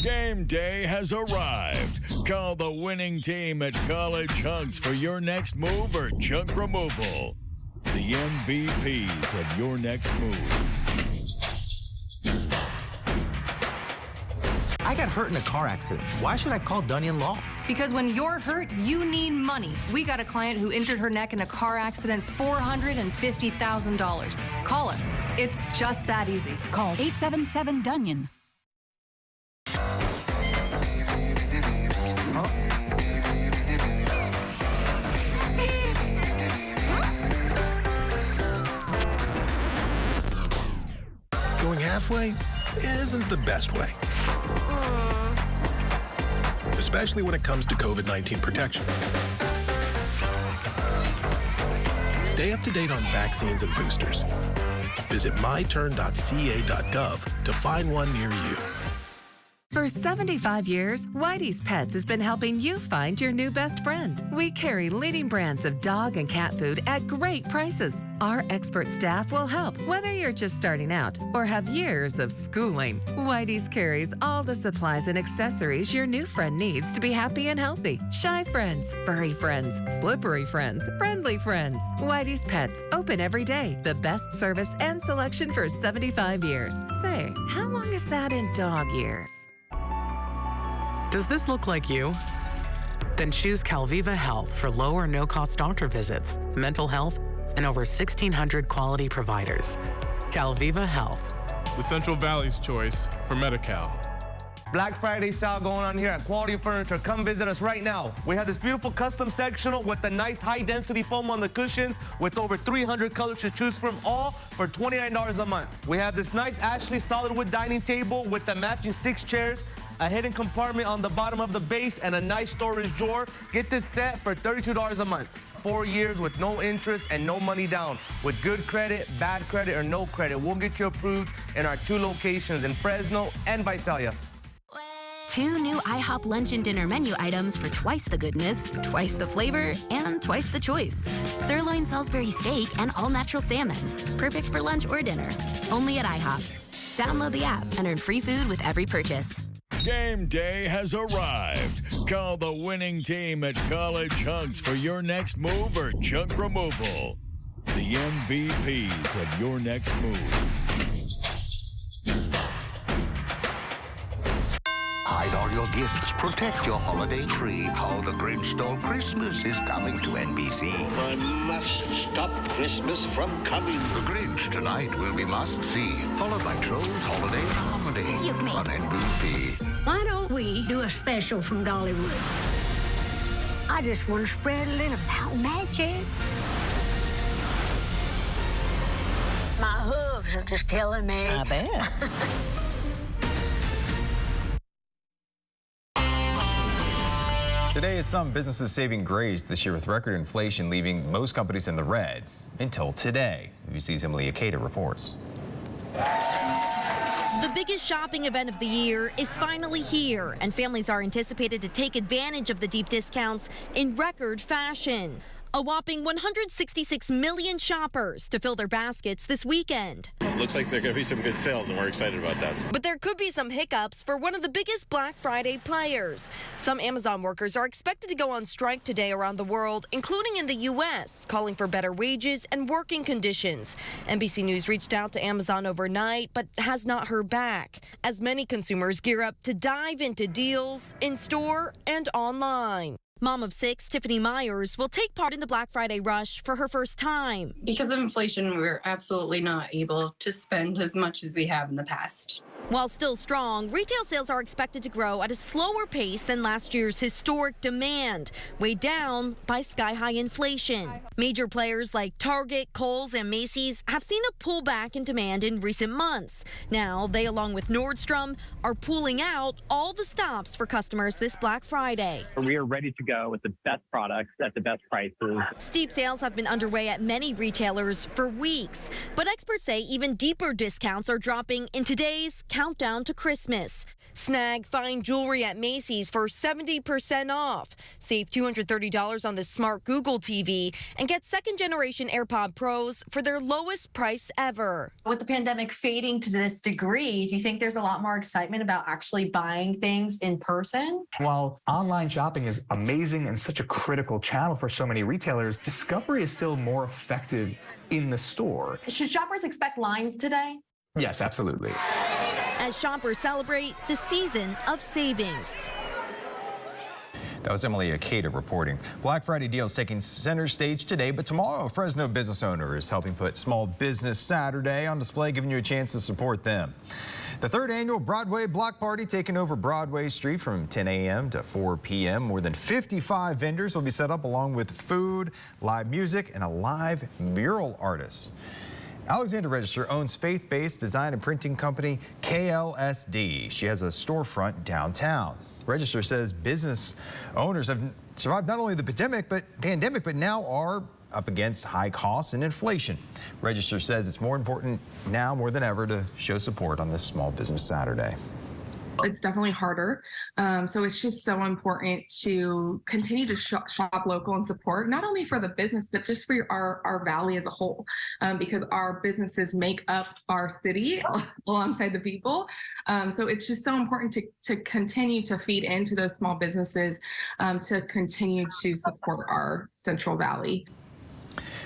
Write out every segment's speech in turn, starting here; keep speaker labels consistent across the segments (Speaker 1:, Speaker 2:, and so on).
Speaker 1: Game day has arrived. Call the winning team at College Hunks for your next move or junk removal. The MVPs of your next move.
Speaker 2: I got hurt in a car accident. Why should I call Dunyan Law?
Speaker 3: Because when you're hurt, you need money. We got a client who injured her neck in a car accident, $450,000. Call us. It's just that easy.
Speaker 4: Call 877-DUNYAN.
Speaker 5: Going halfway isn't the best way. Especially when it comes to COVID-19 protection. Stay up to date on vaccines and boosters. Visit myturn.ca.gov to find one near you.
Speaker 6: For 75 years, Whitey's Pets has been helping you find your new best friend. We carry leading brands of dog and cat food at great prices. Our expert staff will help, whether you're just starting out or have years of schooling. Whitey's carries all the supplies and accessories your new friend needs to be happy and healthy. Shy friends, furry friends, slippery friends, friendly friends. Whitey's Pets, open every day. The best service and selection for 75 years. Say, how long is that in dog years?
Speaker 7: Does this look like you? Then choose Calviva Health for low or no-cost doctor visits, mental health, and over 1,600 quality providers. Calviva Health.
Speaker 8: The Central Valley's choice for Medi-Cal.
Speaker 9: Black Friday sale going on here at Quality Furniture. Come visit us right now. We have this beautiful custom sectional with the nice high-density foam on the cushions with over 300 colors to choose from, all for $29 a month. We have this nice Ashley solid wood dining table with the matching 6 chairs, a hidden compartment on the bottom of the base, and a nice storage drawer. Get this set for $32 a month. 4 years with no interest and no money down. With good credit, bad credit, or no credit, we'll get you approved in our 2 locations in Fresno and Visalia.
Speaker 4: 2 new IHOP lunch and dinner menu items for twice the goodness, twice the flavor, and twice the choice. Sirloin Salisbury steak and all-natural salmon. Perfect for lunch or dinner. Only at IHOP. Download the app and earn free food with every purchase.
Speaker 1: Game day has arrived. Call the winning team at College Hunks for your next move or junk removal. The MVPs of your next move.
Speaker 10: Hide all your gifts. Protect your holiday tree. How the Grinch Stole Christmas is coming to NBC.
Speaker 11: I must stop Christmas from coming.
Speaker 10: The Grinch tonight will be must-see, followed by Trolls Holiday Comedy on NBC.
Speaker 12: Why don't we do a special from Dollywood? I just want to spread a little about magic. My hooves are just killing me.
Speaker 13: I bet.
Speaker 14: Today is some businesses saving grace this year with record inflation leaving most companies in the red until today. ABC's Emily Akeda reports.
Speaker 15: The biggest shopping event of the year is finally here, and families are anticipated to take advantage of the deep discounts in record fashion. A whopping 166 million shoppers to fill their baskets this weekend.
Speaker 16: Looks like there are going to be some good sales, and we're excited about that.
Speaker 15: But there could be some hiccups for one of the biggest Black Friday players. Some Amazon workers are expected to go on strike today around the world, including in the U.S., calling for better wages and working conditions. NBC News reached out to Amazon overnight, but has not heard back, as many consumers gear up to dive into deals in store and online. Mom of 6, Tiffany Myers, will take part in the Black Friday rush for her first time.
Speaker 17: Because of inflation, we're absolutely not able to spend as much as we have in the past.
Speaker 15: While still strong, retail sales are expected to grow at a slower pace than last year's historic demand, weighed down by sky-high inflation. Major players like Target, Kohl's, and Macy's have seen a pullback in demand in recent months. Now, they, along with Nordstrom, are pulling out all the stops for customers this Black Friday.
Speaker 18: We are ready to go with the best products at the best prices.
Speaker 15: Steep sales have been underway at many retailers for weeks, but experts say even deeper discounts are dropping in today's countdown to Christmas. Snag fine jewelry at Macy's for 70% off. Save $230 on the smart Google TV and get second-generation AirPod Pros for their lowest price ever.
Speaker 13: With the pandemic fading to this degree, do you think there's a lot more excitement about actually buying things in person?
Speaker 19: While online shopping is amazing and such a critical channel for so many retailers, discovery is still more effective in the store.
Speaker 13: Should shoppers expect lines today?
Speaker 19: Yes, absolutely.
Speaker 15: As shoppers celebrate the season of savings.
Speaker 14: That was Emily Akeda reporting. Black Friday deals taking center stage today, but tomorrow a Fresno business owner is helping put Small Business Saturday on display, giving you a chance to support them. The third annual Broadway Block Party taking over Broadway Street from 10 a.m. to 4 p.m. More than 55 vendors will be set up along with food, live music, and a live mural artist. Alexandra Register owns faith-based design and printing company KLSD. She has a storefront downtown. Register says business owners have survived not only the pandemic, but now are up against high costs and inflation. Register says it's more important now more than ever to show support on this Small Business Saturday.
Speaker 20: It's definitely harder. So it's just so important to continue to shop local and support, not only for the business, but just for our valley as a whole, because our businesses make up our city alongside the people. So it's just so important to continue to feed into those small businesses, to continue to support our Central Valley.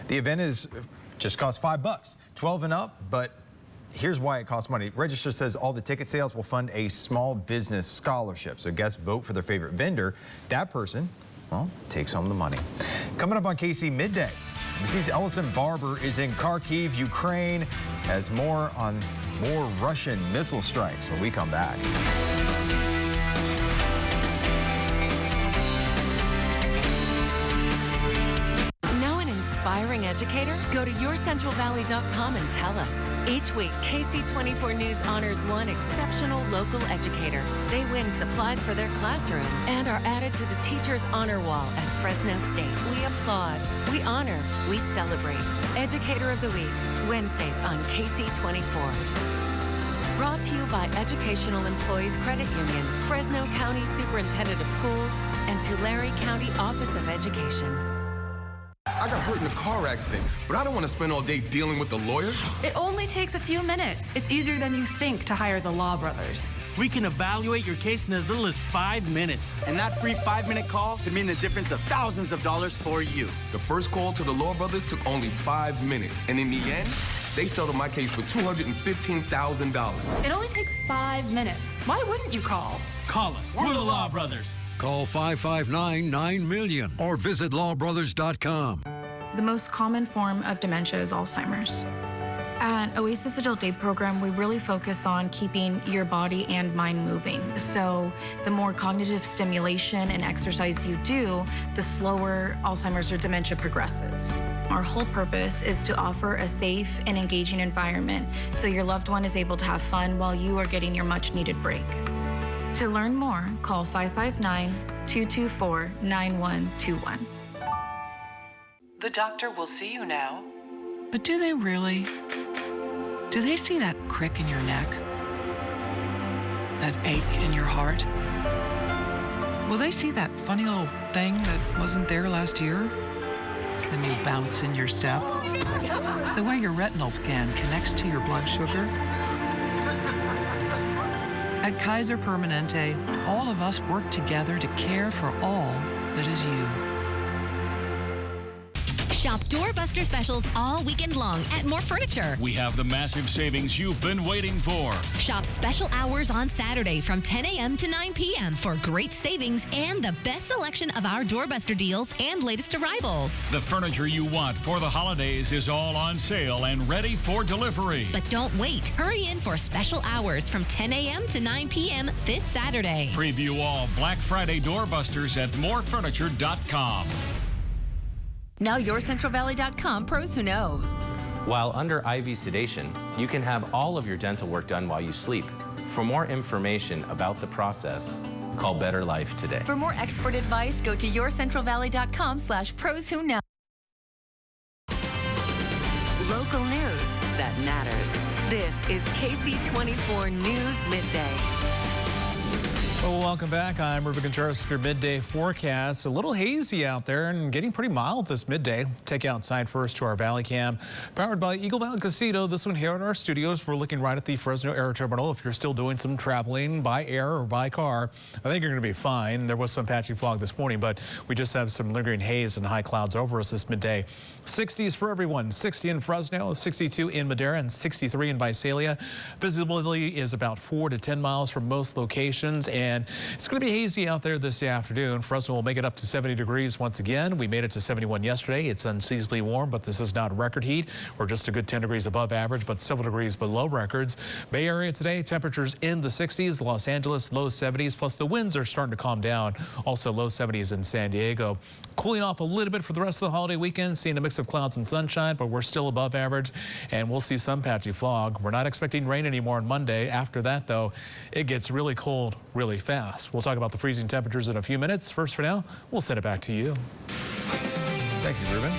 Speaker 14: The event is just costs $5, 12 and up, but here's why it costs money. Register says all the ticket sales will fund a small business scholarship. So guests vote for their favorite vendor. That person, well, takes home the money. Coming up on Ksee Midday, NBC's Ellison Barber is in Kharkiv, Ukraine, has more on more Russian missile strikes when we come back.
Speaker 21: Inspiring educator? Go to yourcentralvalley.com and tell us. Each week, KC24 News honors one exceptional local educator. They win supplies for their classroom and are added to the Teacher's Honor Wall at Fresno State. We applaud, we honor, we celebrate. Educator of the Week, Wednesdays on KC24. Brought to you by Educational Employees Credit Union, Fresno County Superintendent of Schools, and Tulare County Office of Education.
Speaker 22: I got hurt in a car accident, but I don't want to spend all day dealing with the lawyer.
Speaker 23: It only takes a few minutes. It's easier than you think to hire the Law Brothers.
Speaker 24: We can evaluate your case in as little as 5 minutes.
Speaker 25: And that free 5-minute call could mean the difference of thousands of dollars for you.
Speaker 22: The first call to the Law Brothers took only 5 minutes. And in the end, they settled my case for $215,000.
Speaker 23: It only takes 5 minutes. Why wouldn't you call?
Speaker 24: Call us. We're the Law Brothers.
Speaker 26: Call 559-9-million or visit lawbrothers.com.
Speaker 27: The most common form of dementia is Alzheimer's. At Oasis Adult Day Program, we really focus on keeping your body and mind moving. So the more cognitive stimulation and exercise you do, the slower Alzheimer's or dementia progresses. Our whole purpose is to offer a safe and engaging environment so your loved one is able to have fun while you are getting your much-needed break. To learn more, call 559-224-9121.
Speaker 28: The doctor will see you now. But do they really? Do they see that crick in your neck? That ache in your heart? Will they see that funny little thing that wasn't there last year? The new bounce in your step? The way your retinal scan connects to your blood sugar? At Kaiser Permanente, all of us work together to care for all that is you.
Speaker 29: Shop doorbuster specials all weekend long at More Furniture.
Speaker 1: We have the massive savings you've been waiting for.
Speaker 29: Shop special hours on Saturday from 10 a.m. to 9 p.m. for great savings and the best selection of our doorbuster deals and latest arrivals.
Speaker 1: The furniture you want for the holidays is all on sale and ready for delivery.
Speaker 29: But don't wait. Hurry in for special hours from 10 a.m. to 9 p.m. this Saturday.
Speaker 1: Preview all Black Friday doorbusters at morefurniture.com.
Speaker 21: Now yourcentralvalley.com pros who know.
Speaker 2: While under IV sedation, you can have all of your dental work done while you sleep. For more information about the process, call Better Life today.
Speaker 21: For more expert advice, go to yourcentralvalley.com/pros who know. Local news that matters. This is KC24 News Midday.
Speaker 3: Well, welcome back. I'm Ruben Contreras with your midday forecast. A little hazy out there and getting pretty mild this midday. Take you outside first to our Valley Cam, powered by Eagle Mountain Casino. This one here in our studios. We're looking right at the Fresno Air Terminal. If you're still doing some traveling by air or by car, I think you're going to be fine. There was some patchy fog this morning, but we just have some lingering haze and high clouds over us this midday. 60s for everyone. 60 in Fresno, 62 in Madera, and 63 in Visalia. Visibility is about 4 to 10 miles from most locations, and it's going to be hazy out there this afternoon. Fresno will make it up to 70 degrees once again. We made it to 71 yesterday. It's unseasonably warm, but this is not record heat. We're just a good 10 degrees above average, but several degrees below records. Bay Area today, temperatures in the 60s. Los Angeles, low 70s, plus the winds are starting to calm down. Also low 70s in San Diego. Cooling off a little bit for the rest of the holiday weekend, seeing a mix of clouds and sunshine, but we're still above average, and we'll see some patchy fog. We're not expecting rain anymore on Monday. After that, though, it gets really cold really fast. We'll talk about the freezing temperatures in a few minutes. First, for now, we'll send it back to you.
Speaker 14: Thank you, Ruben.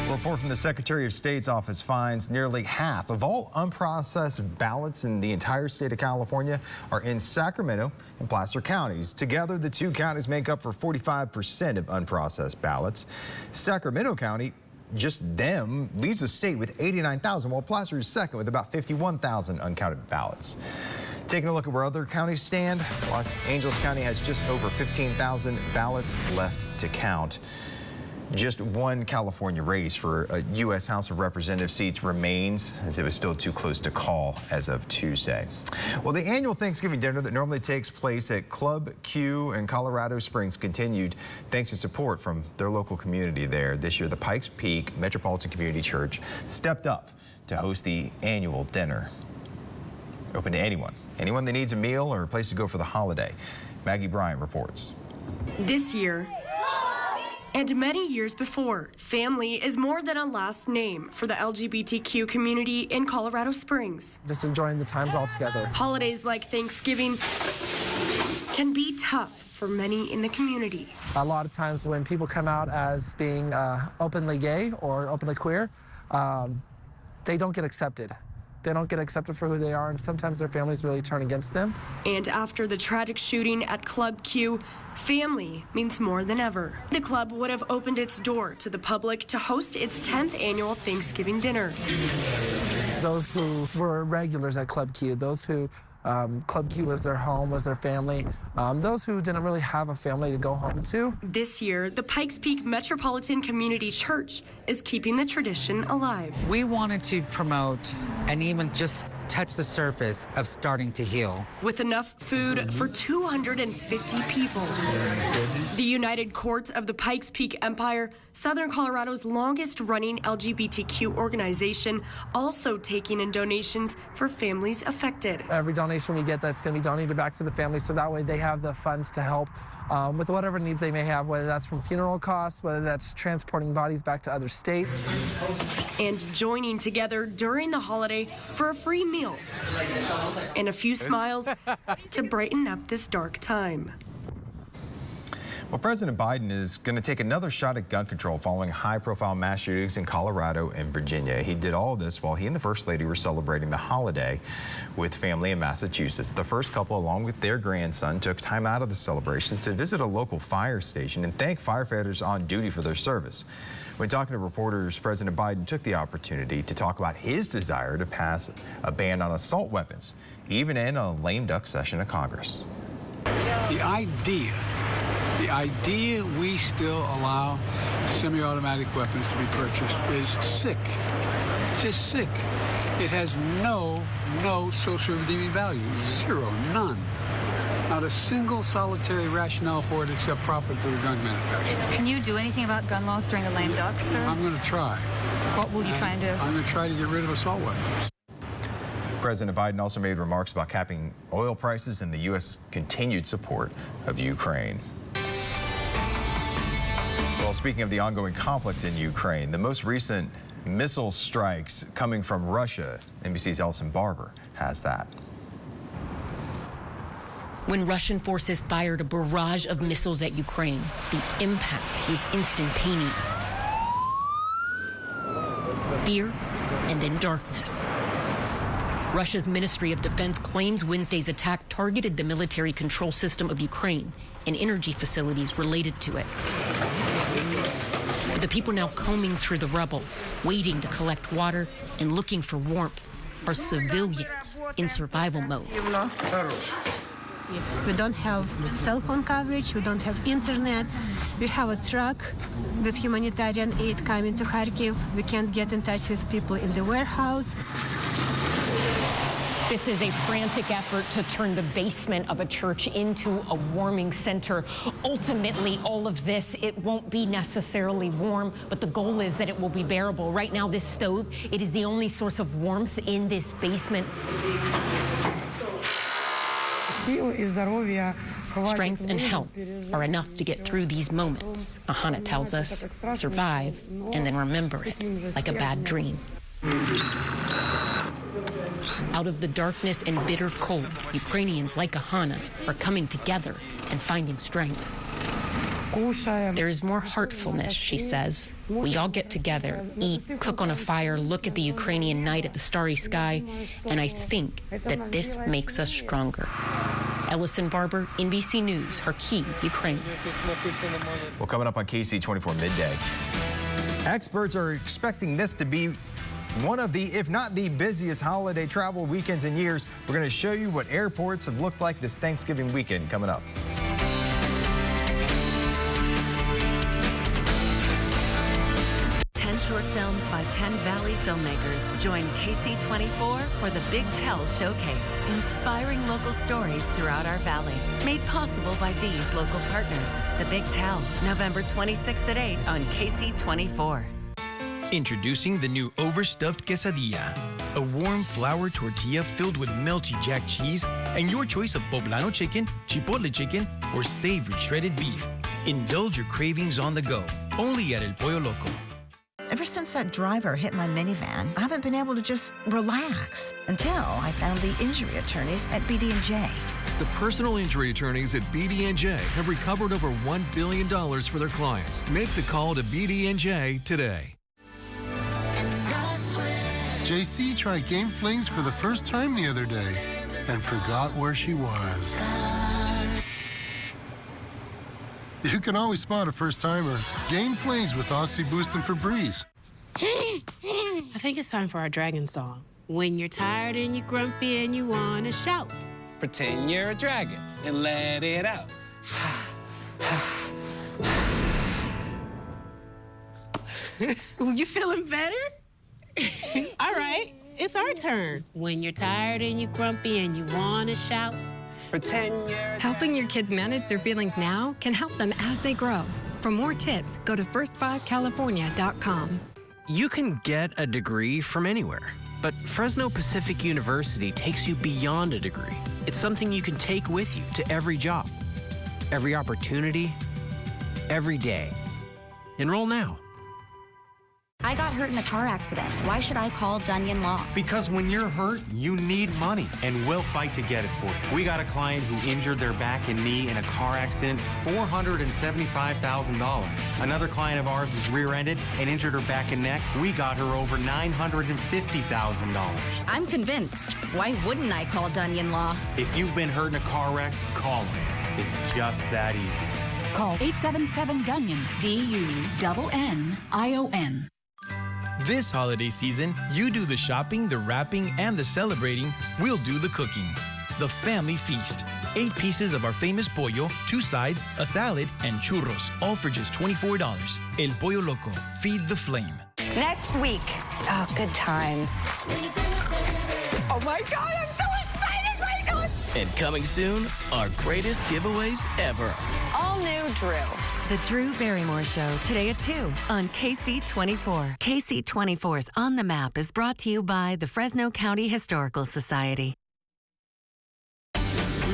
Speaker 14: A report from the Secretary of State's office finds nearly half of all unprocessed ballots in the entire state of California are in Sacramento and Placer counties. Together, the two counties make up for 45% of unprocessed ballots. Sacramento County, just them, leads the state with 89,000, while Placer is second with about 51,000 uncounted ballots. Taking a look at where other counties stand, Los Angeles County has just over 15,000 ballots left to count. Just one California race for a U.S. House of Representatives seats remains, as it was still too close to call as of Tuesday. Well, the annual Thanksgiving dinner that normally takes place at Club Q in Colorado Springs continued thanks to support from their local community there. This year, the Pikes Peak Metropolitan Community Church stepped up to host the annual dinner. Open to anyone that needs a meal or a place to go for the holiday. Maggie Bryan reports.
Speaker 4: This year, and many years before, family is more than a last name for the LGBTQ community in Colorado Springs.
Speaker 5: Just enjoying the times all together.
Speaker 4: Holidays like Thanksgiving can be tough for many in the community.
Speaker 5: A lot of times when people come out as being openly gay or openly queer, they don't get accepted. They don't get accepted for who they are, and sometimes their families really turn against them.
Speaker 4: And after the tragic shooting at Club Q, family means more than ever. The club would have opened its door to the public to host its 10th annual Thanksgiving dinner.
Speaker 5: Those who were regulars at Club Q, those who Club Q was their home, was their family. Those who didn't really have a family to go home to.
Speaker 4: This year, the Pikes Peak Metropolitan Community Church is keeping the tradition alive.
Speaker 6: We wanted to promote and even just touch the surface of starting to heal.
Speaker 4: With enough food for 250 people. The United Court of the Pikes Peak Empire, Southern Colorado's longest-running LGBTQ organization, also taking in donations for families affected.
Speaker 5: Every donation we get, that's going to be donated back to the family, so that way they have the funds to help with whatever needs they may have, whether that's from funeral costs, whether that's transporting bodies back to other states.
Speaker 4: And joining together during the holiday for a free meal and a few smiles to brighten up this dark time.
Speaker 14: Well, President Biden is going to take another shot at gun control following high-profile mass shootings in Colorado and Virginia. He did all this while he and the First Lady were celebrating the holiday with family in Massachusetts. The first couple, along with their grandson, took time out of the celebrations to visit a local fire station and thank firefighters on duty for their service. When talking to reporters, President Biden took the opportunity to talk about his desire to pass a ban on assault weapons, even in a lame duck session of Congress.
Speaker 7: The idea we still allow semi-automatic weapons to be purchased is sick. It's just sick. It has no social redeeming value. Zero, none. Not a single solitary rationale for it except profit for the gun manufacturer.
Speaker 8: Can you do anything about gun laws during the lame duck, sir?
Speaker 7: I'm going to try.
Speaker 8: What will you try and do?
Speaker 7: I'm going to try to get rid of assault weapons.
Speaker 14: President Biden also made remarks about capping oil prices and the U.S. continued support of Ukraine. Well, speaking of the ongoing conflict in Ukraine, the most recent missile strikes coming from Russia, NBC's Ellison Barber has that.
Speaker 9: When Russian forces fired a barrage of missiles at Ukraine, the impact was instantaneous. Fear and then darkness. Russia's Ministry of Defense claims Wednesday's attack targeted the military control system of Ukraine and energy facilities related to it. The people now combing through the rubble, waiting to collect water and looking for warmth, are civilians in survival mode.
Speaker 10: We don't have cell phone coverage, we don't have internet. We have a truck with humanitarian aid coming to Kharkiv. We can't get in touch with people in the warehouse.
Speaker 11: This is a frantic effort to turn the basement of a church into a warming center. Ultimately, all of this, it won't be necessarily warm, but the goal is that it will be bearable. Right now, this stove, it is the only source of warmth in this basement. Strength and health are enough to get through these moments, Ahana tells us. Survive and then remember it like a bad dream. Out of the darkness and bitter cold, Ukrainians like Ahana are coming together and finding strength. There is more heartfulness, she says. We all get together, eat, cook on a fire, look at the Ukrainian night at the starry sky, and I think that this makes us stronger. Ellison Barber, NBC News, Kharkiv, Ukraine.
Speaker 14: Well, coming up on Ksee 24 Midday, experts are expecting this to be one of the, if not the busiest holiday travel weekends in years. We're going to show you what airports have looked like this Thanksgiving weekend coming up.
Speaker 21: 10 short films by 10 Valley filmmakers. Join Ksee 24 for the Big Tell Showcase, inspiring local stories throughout our valley. Made possible by these local partners. The Big Tell, November 26th at 8 on Ksee 24.
Speaker 12: Introducing the new overstuffed quesadilla, a warm flour tortilla filled with melty jack cheese and your choice of poblano chicken, chipotle chicken, or savory shredded beef. Indulge your cravings on the go, only at El Pollo Loco.
Speaker 13: Ever since that driver hit my minivan, I haven't been able to just relax until I found the injury attorneys at BD&J.
Speaker 15: The personal injury attorneys at BD&J have recovered over $1 billion for their clients. Make the call to BD&J today.
Speaker 16: JC tried Game Flings for the first time the other day and forgot where she was. You can always spot a first-timer. Game Flings with Oxy Boost and Febreze.
Speaker 17: I think it's time for our dragon song. When you're tired and you're grumpy and you want to shout.
Speaker 18: Pretend you're a dragon and let it out.
Speaker 17: You feeling better? All right, it's our turn. When you're tired and you're grumpy and you want to shout.
Speaker 18: Pretend you're...
Speaker 19: Helping your kids manage their feelings now can help them as they grow. For more tips, go to first5california.com.
Speaker 30: You can get a degree from anywhere, but Fresno Pacific University takes you beyond a degree. It's something you can take with you to every job, every opportunity, every day. Enroll now.
Speaker 31: I got hurt in a car accident. Why should I call Dunyan Law?
Speaker 32: Because when you're hurt, you need money, and we'll fight to get it for you. We got a client who injured their back and knee in a car accident, $475,000. Another client of ours was rear-ended and injured her back and neck. We got her over $950,000.
Speaker 31: I'm convinced. Why wouldn't I call Dunyan Law?
Speaker 32: If you've been hurt in a car wreck, call us. It's just that easy.
Speaker 33: Call 877-DUNYON, DUNNION.
Speaker 12: This holiday season, you do the shopping, the wrapping, and the celebrating. We'll do the cooking. The Family Feast. 8 pieces of our famous pollo, 2 sides, a salad, and churros, all for just $24. El Pollo Loco. Feed the flame.
Speaker 34: Next week. Oh, good times. Oh my God, I'm so excited, my God!
Speaker 35: And coming soon, our greatest giveaways ever.
Speaker 34: All new Drew.
Speaker 21: The Drew Barrymore Show, today at 2 on Ksee 24. Ksee 24's On the Map is brought to you by the Fresno County Historical Society.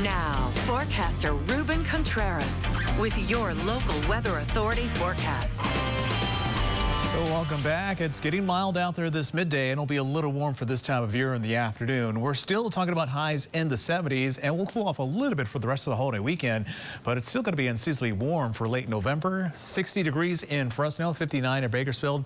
Speaker 21: Now, forecaster Ruben Contreras with your local weather authority forecast.
Speaker 3: Well, welcome back. It's getting mild out there this midday, and it'll be a little warm for this time of year in the afternoon. We're still talking about highs in the 70s, and we'll cool off a little bit for the rest of the holiday weekend, but it's still going to be unseasonably warm for late November. 60 degrees in Fresno, 59 in Bakersfield,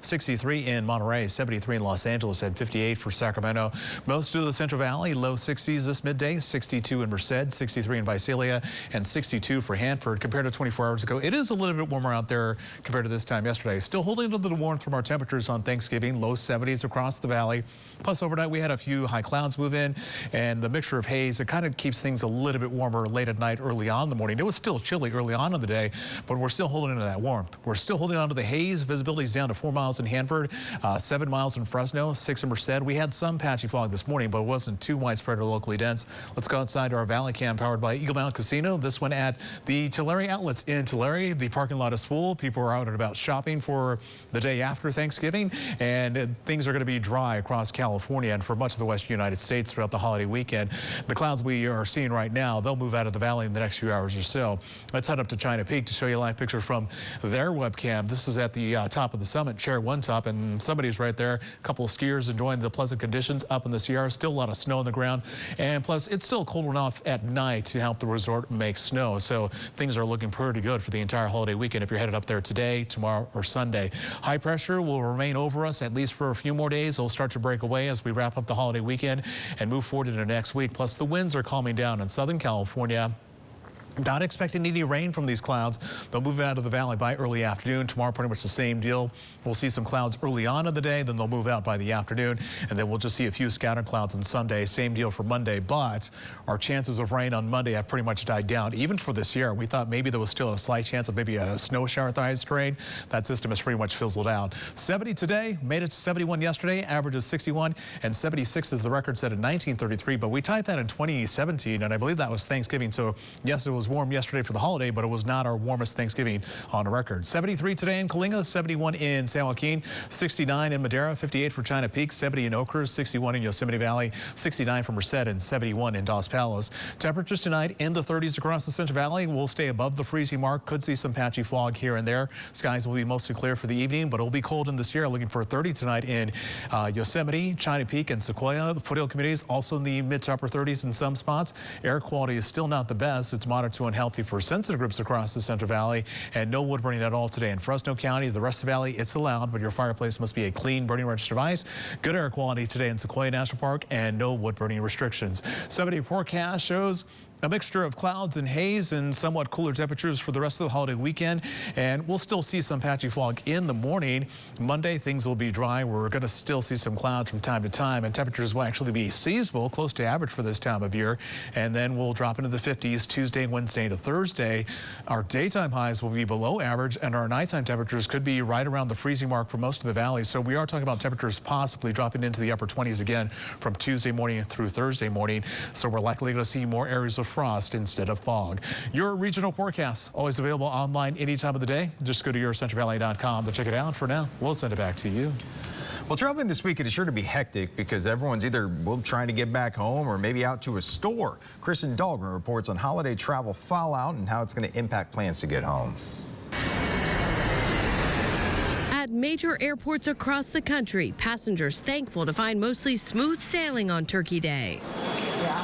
Speaker 3: 63 in Monterey, 73 in Los Angeles, and 58 for Sacramento. Most of the Central Valley, low 60s this midday, 62 in Merced, 63 in Visalia, and 62 for Hanford. Compared to 24 hours ago, it is a little bit warmer out there compared to this time yesterday. Still holding a little warmth from our temperatures on Thanksgiving, low 70s across the valley. Plus, overnight, we had a few high clouds move in, and the mixture of haze, it kind of keeps things a little bit warmer late at night, early on in the morning. It was still chilly early on in the day, but we're still holding into that warmth. We're still holding on to the haze. Visibility is down to 4 miles in Hanford, 7 miles in Fresno, 6 in Merced. We had some patchy fog this morning, but it wasn't too widespread or locally dense. Let's go outside to our Valley Cam powered by Eagle Mountain Casino. This one at the Tulare Outlets in Tulare. The parking lot is full. People are out and about shopping for the day after Thanksgiving, and things are going to be dry across California and for much of the western United States throughout the holiday weekend. The clouds we are seeing right now, they'll move out of the valley in the next few hours or so. Let's head up to China Peak to show you a live picture from their webcam. This is at the top of the summit, Chair 1 top, and somebody's right there. A couple of skiers enjoying the pleasant conditions up in the Sierra. Still a lot of snow on the ground, and plus it's still cold enough at night to help the resort make snow. So things are looking pretty good for the entire holiday weekend if you're headed up there today, tomorrow, or Sunday. High pressure will remain over us at least for a few more days. It'll start to break away as we wrap up the holiday weekend and move forward into next week. Plus, the winds are calming down in Southern California. Not expecting any rain from these clouds. They'll move out of the valley by early afternoon. Tomorrow, pretty much the same deal. We'll see some clouds early on in the day, then they'll move out by the afternoon, and then we'll just see a few scattered clouds on Sunday. Same deal for Monday, but our chances of rain on Monday have pretty much died down. Even for this year, we thought maybe there was still a slight chance of maybe a snow shower at the highest grade. That system has pretty much fizzled out. 70 today, made it to 71 yesterday, average is 61, and 76 is the record set in 1933, but we tied that in 2017, and I believe that was Thanksgiving, so yes, it was warm yesterday for the holiday, but it was not our warmest Thanksgiving on record. 73 today in Coalinga, 71 in San Joaquin, 69 in Madera, 58 for China Peak, 70 in Oakers, 61 in Yosemite Valley, 69 for Merced, and 71 in Dos Palos. Temperatures tonight in the 30s across the Central Valley. Will stay above the freezing mark. Could see some patchy fog here and there. Skies will be mostly clear for the evening, but it'll be cold in the Sierra. Looking for 30 tonight in Yosemite, China Peak, and Sequoia. The foothill communities also in the mid to upper 30s in some spots. Air quality is still not the best. It's moderate to unhealthy for sensitive groups across the Central Valley, and no wood burning at all today in Fresno County. The rest of the valley, it's allowed, but your fireplace must be a clean burning range device. Good air quality today in Sequoia National Park, and no wood burning restrictions. 70 forecast shows a mixture of clouds and haze and somewhat cooler temperatures for the rest of the holiday weekend, and we'll still see some patchy fog in the morning. Monday, things will be dry. We're going to still see some clouds from time to time, and temperatures will actually be seasonal, close to average for this time of year, and then we'll drop into the 50s Tuesday, Wednesday to Thursday. Our daytime highs will be below average, and our nighttime temperatures could be right around the freezing mark for most of the valley. So we are talking about temperatures possibly dropping into the upper 20s again from Tuesday morning through Thursday morning. So we're likely going to see more areas of frost instead of fog. Your regional forecast always available online any time of the day. Just go to yourcentralvalley.com to check it out. For now, we'll send it back to you.
Speaker 14: Well, traveling this weekend is sure to be hectic because everyone's either trying to get back home or maybe out to a store. Kristen Dahlgren reports on holiday travel fallout and how it's going to impact plans to get home.
Speaker 1: At major airports across the country, passengers thankful to find mostly smooth sailing on Turkey Day.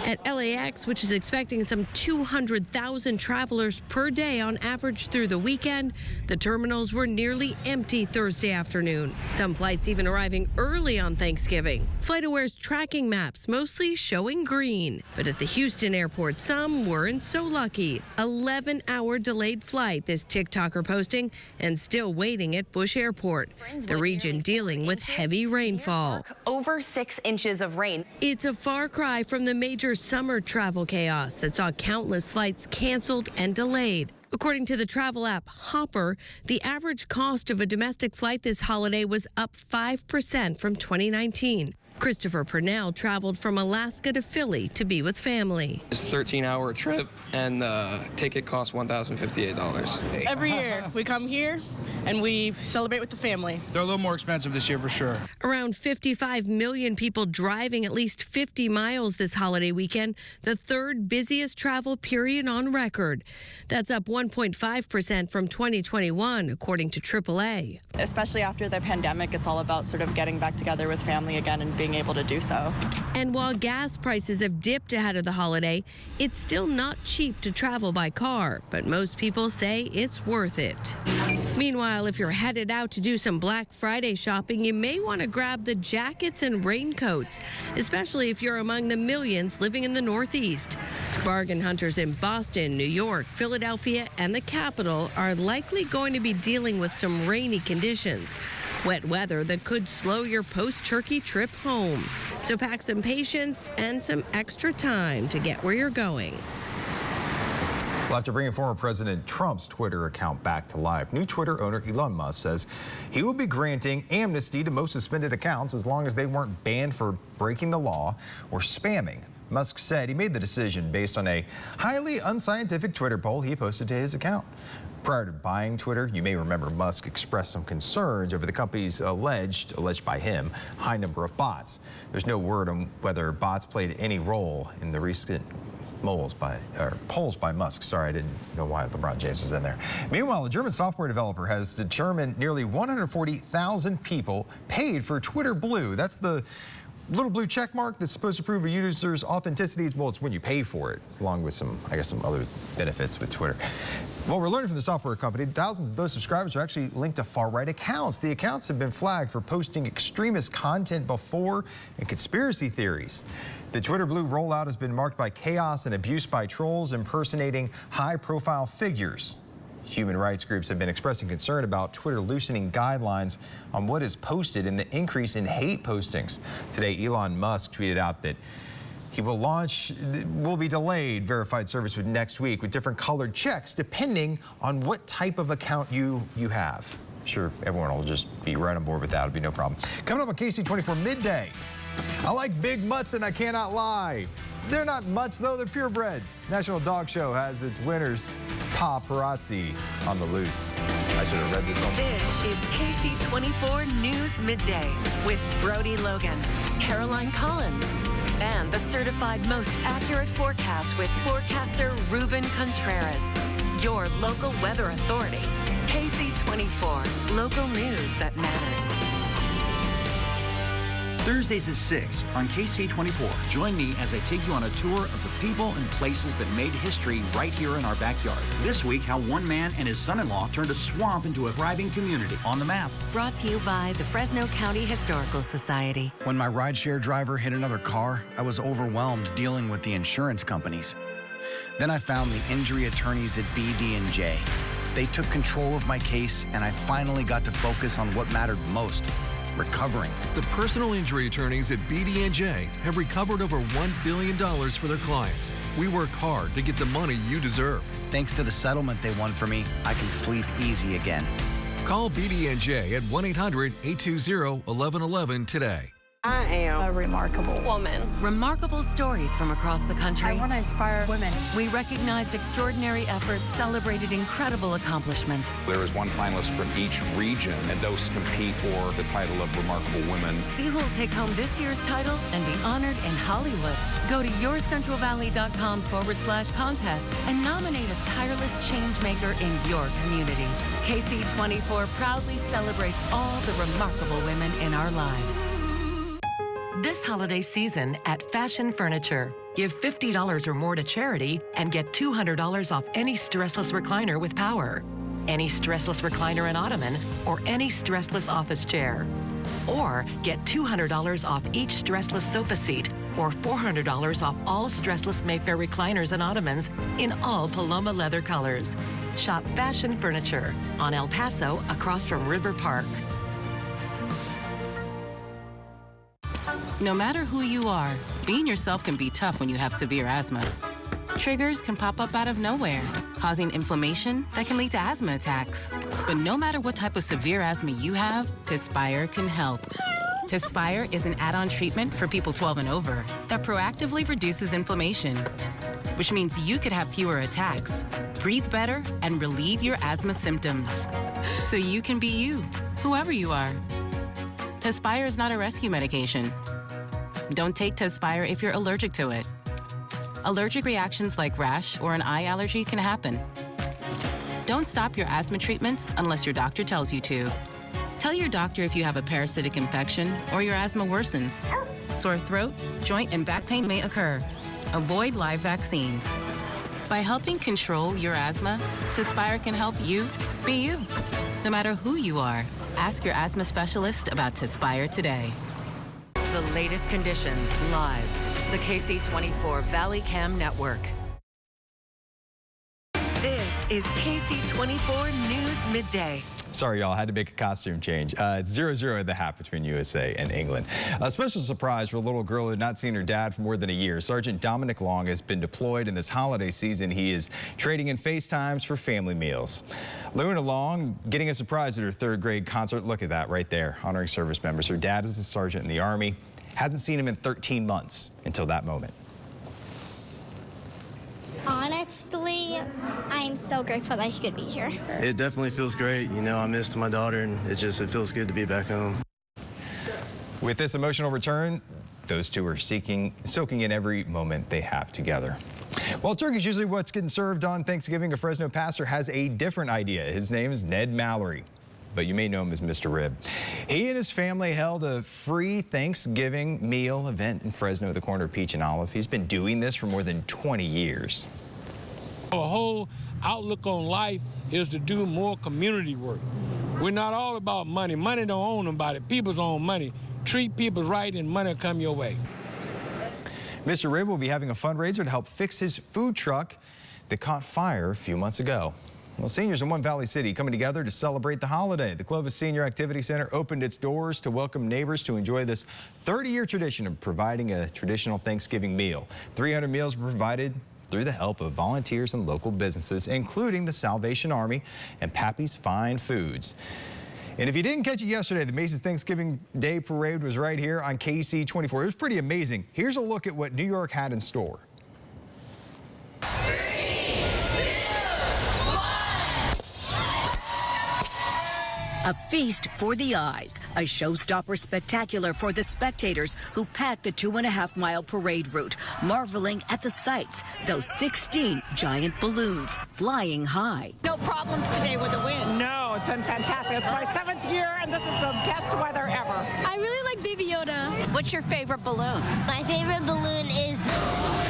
Speaker 1: At LAX, which is expecting some 200,000 travelers per day on average through the weekend, the terminals were nearly empty Thursday afternoon. Some flights even arriving early on Thanksgiving. FlightAware's tracking maps mostly showing green. But at the Houston airport, some weren't so lucky. 11-hour delayed flight, this TikToker posting, and still waiting at Bush Airport. The region dealing with heavy rainfall.
Speaker 2: Over 6 inches of rain.
Speaker 1: It's a far cry from the major summer travel chaos that saw countless flights canceled and delayed. According to the travel app Hopper, the average cost of a domestic flight this holiday was up 5% from 2019. Christopher Purnell traveled from Alaska to Philly to be with family.
Speaker 4: It's a 13-hour trip, and the ticket cost $1,058.
Speaker 5: Every year we come here and we celebrate with the family.
Speaker 6: They're a little more expensive this year for sure.
Speaker 1: Around 55 million people driving at least 50 miles this holiday weekend, the third busiest travel period on record. That's up 1.5% from 2021, according to AAA.
Speaker 8: Especially after the pandemic, it's all about sort of getting back together with family again and being able to do so.
Speaker 1: And while gas prices have dipped ahead of the holiday, it's still not cheap to travel by car, but most people say it's worth it. Meanwhile, if you're headed out to do some Black Friday shopping, you may want to grab the jackets and raincoats, especially if you're among the millions living in the Northeast. Bargain hunters in Boston, New York, Philadelphia, and the capital are likely going to be dealing with some rainy conditions. Wet weather that could slow your post-turkey trip home. So pack some patience and some extra time to get where you're going.
Speaker 14: Well, after bringing former President Trump's Twitter account back to life, new Twitter owner Elon Musk says he will be granting amnesty to most suspended accounts as long as they weren't banned for breaking the law or spamming. Musk said he made the decision based on a highly unscientific Twitter poll he posted to his account. Prior to buying Twitter, you may remember Musk expressed some concerns over the company's alleged by him, high number of bots. There's no word on whether bots played any role in the recent polls by Musk. Sorry, I didn't know why LeBron James was in there. Meanwhile, a German software developer has determined nearly 140,000 people paid for Twitter Blue. That's the little blue check mark that's supposed to prove a user's authenticity. Well, it's when you pay for it, along with some other benefits with Twitter. Well, we're learning from the software company, thousands of those subscribers are actually linked to far-right accounts. The accounts have been flagged for posting extremist content before and conspiracy theories. The Twitter Blue rollout has been marked by chaos and abuse by trolls impersonating high-profile figures. Human rights groups have been expressing concern about Twitter loosening guidelines on what is posted and the increase in hate postings. Today, Elon Musk tweeted out that he will be delayed verified service next week with different colored checks depending on what type of account you have. Sure, everyone will just be right on board with that. It'll be no problem. Coming up on Ksee 24 midday. I like big mutts and I cannot lie. They're not mutts though, they're purebreds. National Dog Show has its winners, paparazzi on the loose. I should have read this one.
Speaker 21: This is Ksee 24 News Midday with Brody Logan, Caroline Collins, and the certified most accurate forecast with forecaster Ruben Contreras. Your local weather authority. Ksee 24, local news that matters.
Speaker 7: Thursdays at 6 on Ksee 24. Join me as I take you on a tour of the people and places that made history right here in our backyard. This week, how one man and his son-in-law turned a swamp into a thriving community on the map.
Speaker 21: Brought to you by the Fresno County Historical Society.
Speaker 9: When my rideshare driver hit another car, I was overwhelmed dealing with the insurance companies. Then I found the injury attorneys at BD&J. They took control of my case, and I finally got to focus on what mattered most. Recovering.
Speaker 10: The personal injury attorneys at BD&J have recovered over $1 billion for their clients. We work hard to get the money you deserve.
Speaker 9: Thanks to the settlement they won for me, I can sleep easy again.
Speaker 10: Call BD&J at 1-800-820-1111 today.
Speaker 11: I am a remarkable woman.
Speaker 21: Remarkable stories from across the country.
Speaker 11: I want to inspire women.
Speaker 21: We recognized extraordinary efforts, celebrated incredible accomplishments.
Speaker 13: There is one finalist from each region, and those compete for the title of Remarkable Women.
Speaker 21: See who will take home this year's title and be honored in Hollywood. Go to yourcentralvalley.com/contest and nominate a tireless change maker in your community. Ksee 24 proudly celebrates all the remarkable women in our lives.
Speaker 15: This holiday season at Fashion Furniture, give $50 or more to charity and get $200 off any stressless recliner with power, any stressless recliner and ottoman, or any stressless office chair. Or get $200 off each stressless sofa seat or $400 off all stressless Mayfair recliners and ottomans in all Paloma leather colors. Shop Fashion Furniture on El Paso across from River Park.
Speaker 20: No matter who you are, being yourself can be tough when you have severe asthma. Triggers can pop up out of nowhere, causing inflammation that can lead to asthma attacks. But no matter what type of severe asthma you have, Tespire can help. Tespire is an add-on treatment for people 12 and over that proactively reduces inflammation, which means you could have fewer attacks, breathe better, and relieve your asthma symptoms. So you can be you, whoever you are. Tespire is not a rescue medication. Don't take Tespire if you're allergic to it. Allergic reactions like rash or an eye allergy can happen. Don't stop your asthma treatments unless your doctor tells you to. Tell your doctor if you have a parasitic infection or your asthma worsens. Sore throat, joint, and back pain may occur. Avoid live vaccines. By helping control your asthma, Tespire can help you be you. No matter who you are, ask your asthma specialist about Tespire today.
Speaker 21: The latest conditions live. The KC24 Valley Cam Network. This is KC24 News Midday.
Speaker 14: Sorry, y'all, had to make a costume change. It's 0-0 at the half between USA and England. A special surprise for a little girl who had not seen her dad for more than a year. Sergeant Dominic Long has been deployed in this holiday season. He is trading in FaceTimes for family meals. Luna Long getting a surprise at her third grade concert. Look at that right there, honoring service members. Her dad is a sergeant in the Army. Hasn't seen him in 13 months until that moment.
Speaker 16: Honestly, I'm so grateful that he could be here.
Speaker 17: It definitely feels great. You know, I missed my daughter, and it feels good to be back home.
Speaker 14: With this emotional return, those two are soaking in every moment they have together. Well, turkey's usually what's getting served on Thanksgiving. A Fresno pastor has a different idea. His name is Ned Mallory, but you may know him as Mr. Rib. He and his family held a free Thanksgiving meal event in Fresno at the corner of Peach and Olive. He's been doing this for more than 20 years.
Speaker 18: Our whole outlook on life is to do more community work. We're not all about money. Money don't own nobody. People own money. Treat people right and money will come your way.
Speaker 14: Mr. Rib will be having a fundraiser to help fix his food truck that caught fire a few months ago. Well, seniors in One Valley City coming together to celebrate the holiday. The Clovis Senior Activity Center opened its doors to welcome neighbors to enjoy this 30-year tradition of providing a traditional Thanksgiving meal. 300 meals were provided through the help of volunteers and local businesses, including the Salvation Army and Pappy's Fine Foods. And if you didn't catch it yesterday, the Macy's Thanksgiving Day Parade was right here on KC24. It was pretty amazing. Here's a look at what New York had in store.
Speaker 19: A feast for the eyes, a showstopper spectacular for the spectators who packed the 2.5-mile parade route, marveling at the sights, those 16 giant balloons flying high.
Speaker 22: No problems today with the wind. No, it's been fantastic. It's my 7th year, and this is the best weather ever.
Speaker 16: I really like Baby Yoda.
Speaker 22: What's your favorite balloon?
Speaker 16: My favorite balloon is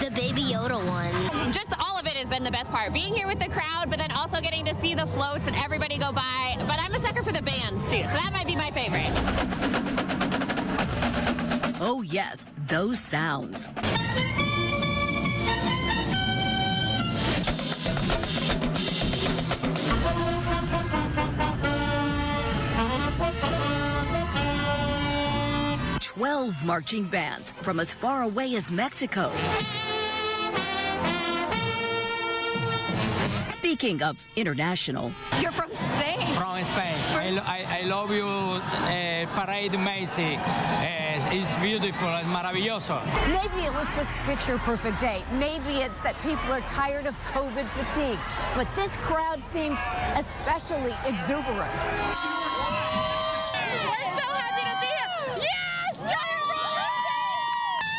Speaker 16: the Baby Yoda one.
Speaker 23: Just all of it has been the best part. Being here with the crowd, but then also getting to see the floats and everybody go by. But I'm a sucker for the bands, too, so that might be my favorite.
Speaker 19: Oh, yes, those sounds. "12 marching bands from as far away as Mexico. Speaking of international.
Speaker 22: You're from Spain.
Speaker 24: From Spain. I love you, Parade Macy. It's beautiful, it's maravilloso.
Speaker 22: Maybe it was this picture-perfect day. Maybe it's that people are tired of COVID fatigue. But this crowd seemed especially exuberant.
Speaker 23: We're so happy to be here. Yes!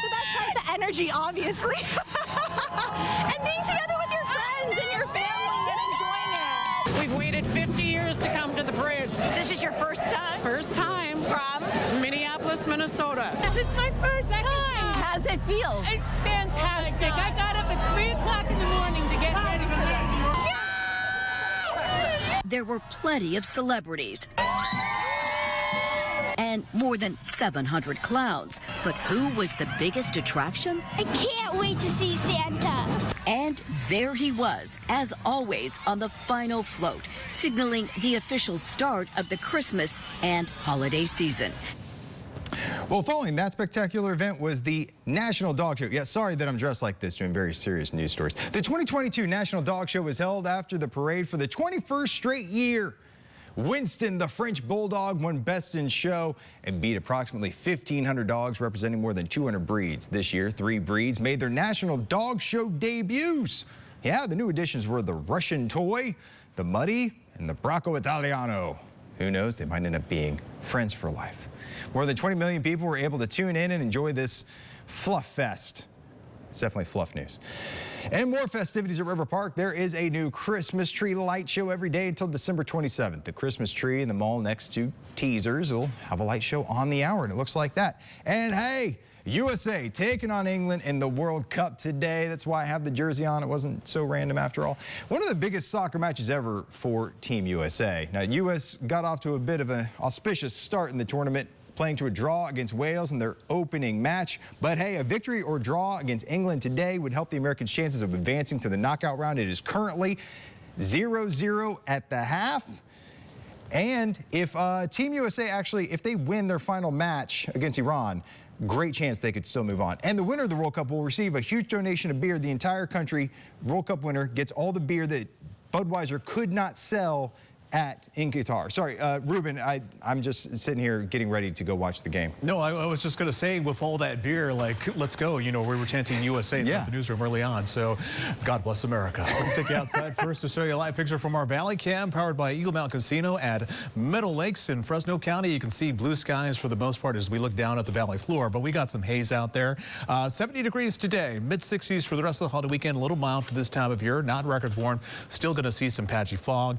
Speaker 22: The best part, the energy, obviously. And being together with your friends and your family and enjoying it.
Speaker 5: We've waited 50 years to come to the parade.
Speaker 22: This is your first time?
Speaker 5: First time.
Speaker 22: From?
Speaker 5: Minneapolis, Minnesota.
Speaker 23: It's my first time.
Speaker 22: How's it feel?
Speaker 23: It's fantastic. I got up at 3 o'clock in the morning to get ready for this.
Speaker 19: There were plenty of celebrities and more than 700 clowns. But who was the biggest attraction?
Speaker 16: I can't wait to see Santa.
Speaker 19: And there he was, as always, on the final float, signaling the official start of the Christmas and holiday season.
Speaker 14: Well, following that spectacular event was the National Dog Show. Yeah, sorry that I'm dressed like this doing very serious news stories. The 2022 National Dog Show was held after the parade for the 21st straight year. Winston, the French Bulldog, won Best in Show and beat approximately 1,500 dogs representing more than 200 breeds. This year, 3 breeds made their National Dog Show debuts. Yeah, the new additions were the Russian Toy, the Muddy, and the Bracco Italiano. Who knows, they might end up being friends for life. More than 20 million people were able to tune in and enjoy this fluff fest. It's definitely fluff news. And more festivities at River Park. There is a new Christmas tree light show every day until December 27th. The Christmas tree in the mall next to Teasers will have a light show on the hour, and it looks like that. And hey, USA taking on England in the World Cup today. That's why I have the jersey on. It wasn't so random after all. One of the biggest soccer matches ever for Team USA. Now, U.S. got off to a bit of an auspicious start in the tournament, playing to a draw against Wales in their opening match. But hey, a victory or draw against England today would help the Americans' chances of advancing to the knockout round. It is currently 0-0 at the half. And if Team USA if they win their final match against Iran, great chance they could still move on. And the winner of the World Cup will receive a huge donation of beer. The entire country, World Cup winner, gets all the beer that Budweiser could not sell in Qatar. Sorry, Ruben, I'm just sitting here getting ready to go watch the game.
Speaker 2: No, I was just going to say, with all that beer, like, let's go. You know, we were chanting USA throughout the newsroom early on, so God bless America. Let's take you outside first to show you a live picture from our Valley Cam, powered by Eagle Mountain Casino at Meadow Lakes in Fresno County. You can see blue skies for the most part as we look down at the valley floor, but we got some haze out there. 70 degrees today, mid-60s for the rest of the holiday weekend. A little mild for this time of year, not record warm. Still going to see some patchy fog.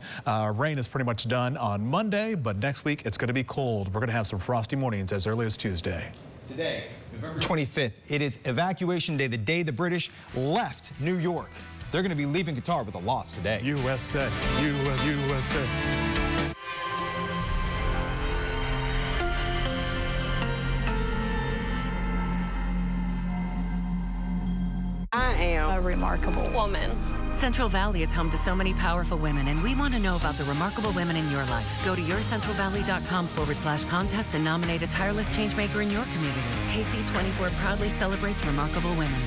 Speaker 2: Rain is pretty much done on Monday, but next week it's going to be cold. We're going to have some frosty mornings as early as Tuesday.
Speaker 14: Today, November 25th, it is evacuation day, the day the British left New York. They're going to be leaving Qatar with a loss today.
Speaker 2: USA, USA.
Speaker 11: I am a remarkable woman.
Speaker 21: Central Valley is home to so many powerful women, and we want to know about the remarkable women in your life. Go to yourcentralvalley.com/contest and nominate a tireless changemaker in your community. KC24 proudly celebrates remarkable women.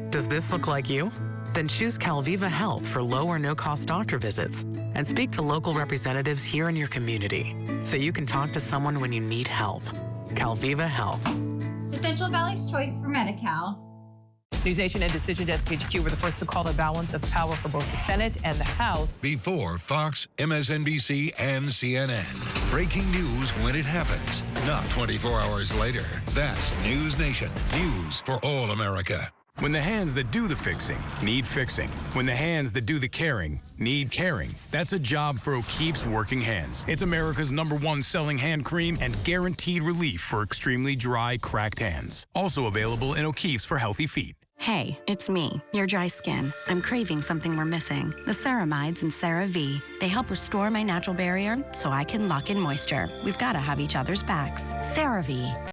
Speaker 3: Does this look like you? Then choose Calviva Health for low or no-cost doctor visits and speak to local representatives here in your community so you can talk to someone when you need help. Calviva Health.
Speaker 4: The Central Valley's choice for Medi-Cal.
Speaker 12: NewsNation and Decision Desk HQ were the first to call the balance of power for both the Senate and the House.
Speaker 25: Before Fox, MSNBC, and CNN. Breaking news when it happens, not 24 hours later. That's NewsNation. News for all America.
Speaker 26: When the hands that do the fixing need fixing. When the hands that do the caring need caring. That's a job for O'Keeffe's Working Hands. It's America's #1 selling hand cream and guaranteed relief for extremely dry, cracked hands. Also available in O'Keeffe's for healthy feet.
Speaker 27: Hey, it's me, your dry skin. I'm craving something we're missing. The ceramides in CeraVe. They help restore my natural barrier so I can lock in moisture. We've got to have each other's backs. CeraVe.